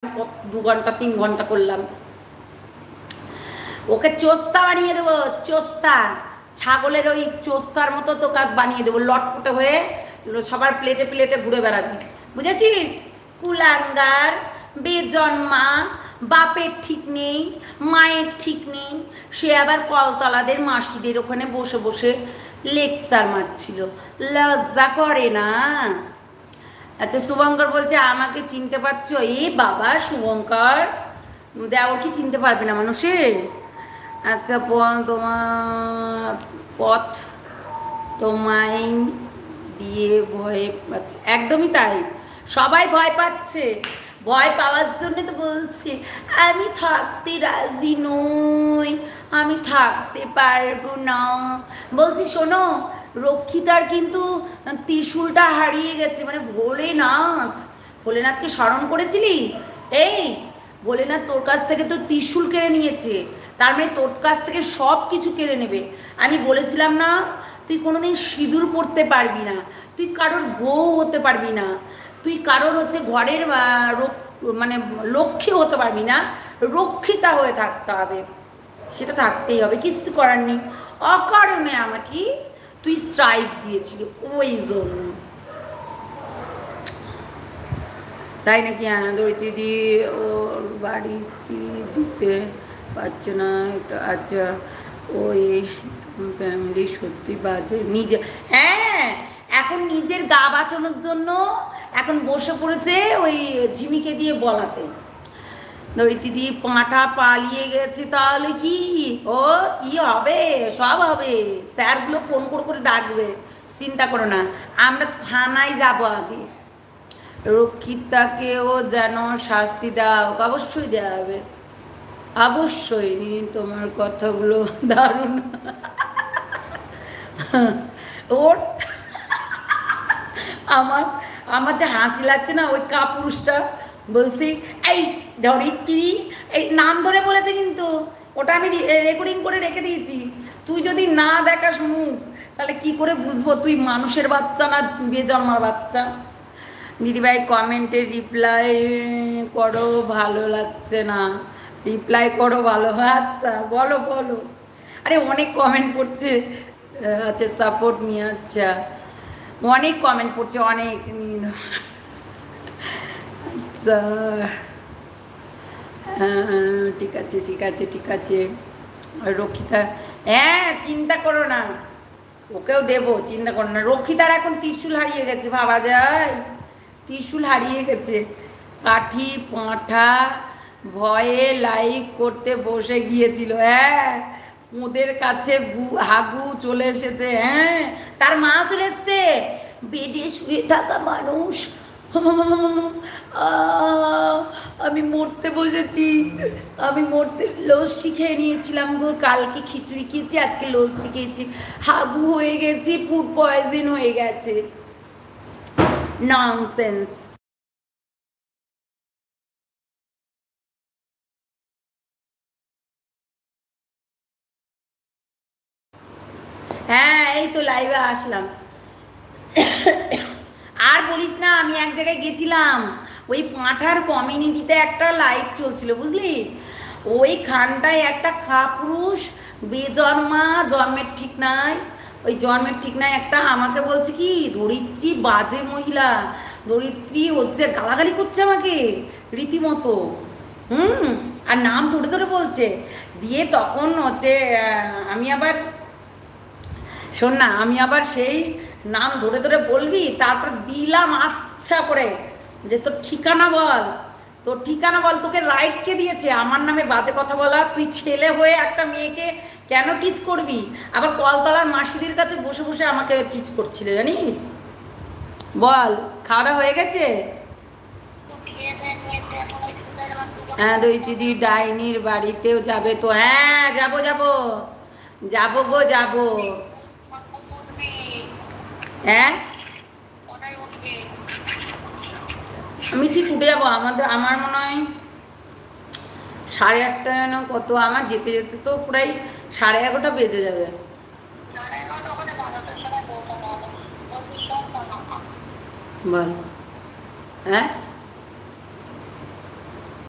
2 ঘন্টা 3 ঘন্টা করলাম। ওকে চোস্তা বানিয়ে দেবো, চোস্তা, ছাগলের ওই চোস্তার মতো তো বানিয়ে দেবো, লটপটে হয়ে সবার প্লেটে প্লেটে ঘুরে বেড়াবি, বুঝেছিস? কুলাঙ্গার, বেজন্মা, বাপের ঠিক নেই, মায়ের ঠিক নেই, সে আবার কলতলাদের মাসিদের ওখানে বসে বসে লেকচার মারছিল, লজ্জা করে না? আচ্ছা, শুভঙ্কর বলছে আমাকে চিনতে পারছো? এ বাবা শুভঙ্কর, দেওয়ার কি চিনতে পারবে না মানুষে? আচ্ছা, তোমার পথ তোমায় দিয়ে ভয় পাচ্ছে, একদমই তাই, সবাই ভয় পাচ্ছে। ভয় পাওয়ার জন্য তো বলছে আমি থাকতে রাজি নই, আমি থাকতে পারবো না। বলছি শোনো, রক্ষিতার কিন্তু ত্রিশূলটা হারিয়ে গেছে, মানে ভোলেনাথ, ভোলেনাথকে স্মরণ করেছিলি? এই ভোলেনাথ তোর কাছ থেকে তো ত্রিশূল কেড়ে নিয়েছে, তার মানে তোর কাছ থেকে সব কিছু কেড়ে নেবে। আমি বলেছিলাম না তুই কোনোদিন সিঁদুর পরতে পারবি না, তুই কারোর বউ হতে পারবি না, তুই কারোর ঘরের মানে লক্ষ্মী হতে পারবি না, রক্ষিতা হয়ে থাকতে হবে, সেটা থাকতেই হবে, কিচ্ছু করার নেই। অকারণে আমাকে তুই স্ট্রাইক দিয়েছিলি ওই জন্য, তাই নাকি? হ্যাঁ, দিদি ওর বাড়ি কি দিতে পারছে না এটা? আচ্ছা, ওই ফ্যামিলি সত্যি বাজে নিজে, হ্যাঁ, এখন নিজের গা বাঁচানোর জন্য এখন বসে পড়েছে ওই ঝিমিকে দিয়ে বলাতে। দিদি পাঁঠা পালিয়ে গেছে, তাহলে কি ও কি হবে? সব হবে, স্যারগুলো ফোন করে ডাকবে, চিন্তা করো না, আমরা থানায় যাবো আগে। রক্ষিতাকেও যেন শাস্তি দেওয়া হোক, অবশ্যই দেওয়া হবে, অবশ্যই। তোমার কথাগুলো দারুণ। ওর আমার আমার যে হাসি লাগছে না, ওই কাপুরুষটা বলছি এই ধরিত্রী, এই নাম ধরে বলেছে, কিন্তু ওটা আমি রেকর্ডিং করে রেখে দিয়েছি। তুই যদি না দেখাস মুখ, তাহলে কি করে বুঝবো তুই মানুষের বাচ্চা না বেজন্মার বাচ্চা? দিদিভাই কমেন্টে রিপ্লাই করো, ভালো লাগছে না, রিপ্লাই করো ভালো। আচ্ছা বলো বলো, আরে অনেক কমেন্ট পড়ছে। আচ্ছা সাপোর্ট মি, আচ্ছা অনেক কমেন্ট পড়ছে, অনেক। আচ্ছা ঠিক আছে ঠিক আছে ঠিক আছে। রক্ষিতা, হ্যাঁ চিন্তা করো না, ওকেও দেবো, চিন্তা করো না। রক্ষিতার এখন ত্রিশূল হারিয়ে গেছে, ভাবা যায়? ত্রিশূল হারিয়ে গেছে, কাঠি পাঁঠা ভয়ে লাইভ করতে বসে গিয়েছিল, হ্যাঁ, ওদের কাছে হাগু চলে এসেছে, হ্যাঁ, তার মা চলে এসছে, বেডে শুয়ে থাকা মানুষ। আমি মরতে বসেছি, আমি মরতে, লস্যি খেয়ে নিয়েছিলাম গো, কালকে খিচুড়ি খেয়েছি, আজকে লস্যি খেয়েছি, হাগু হয়ে গেছি, ফুড পয়জন হয়ে গেছে। ননসেন্স। হ্যাঁ এই তো লাইভে আসলাম। আর বলিস না, আমি এক জায়গায় গেছিলাম, ওই পাঁঠার কমিউনিটিতে একটা লাইভ চলছিল, বুঝলি? ওইখানটায় একটা খাপুরুষ বেজন্মা, জন্মের ঠিক নাই, ওই জন্মের ঠিক নাই একটা আমাকে বলছে কি ধরিত্রী বাজে মহিলা, ধরিত্রী হচ্ছে, গালাগালি করছে আমাকে রীতিমতো, আর নাম ধরে ধরে বলছে। দিয়ে তখন হচ্ছে আমি আবার, শোন না, আমি আবার সেই নাম ধরে ধরে বলবি, তারপর দিলাম আচ্ছা করে যে তোর ঠিকানা বল, তোর ঠিকানা বল, তোকে রাইট কে দিয়েছে আমার নামে বাজে কথা বলা? তুই ছেলে হয়ে একটা মেয়েকে কেন টিচ করবি? আবার কলতলার মাসিদের কাছে বসে বসে আমাকে টিচ করছিল, জানিস? বল, খাওয়া দাওয়া হয়ে গেছে? হ্যাঁ দিদি ডাইনির বাড়িতেও যাবে তো? হ্যাঁ যাবো যাবো যাবো গো যাবো। হ্যাঁ আমি ঠিক উঠে যাবো, আমার মনে হয় 8:30 যেন কত, আমার যেতে যেতে তো প্রায় 11:30 বেজে যাবে। বল, হ্যাঁ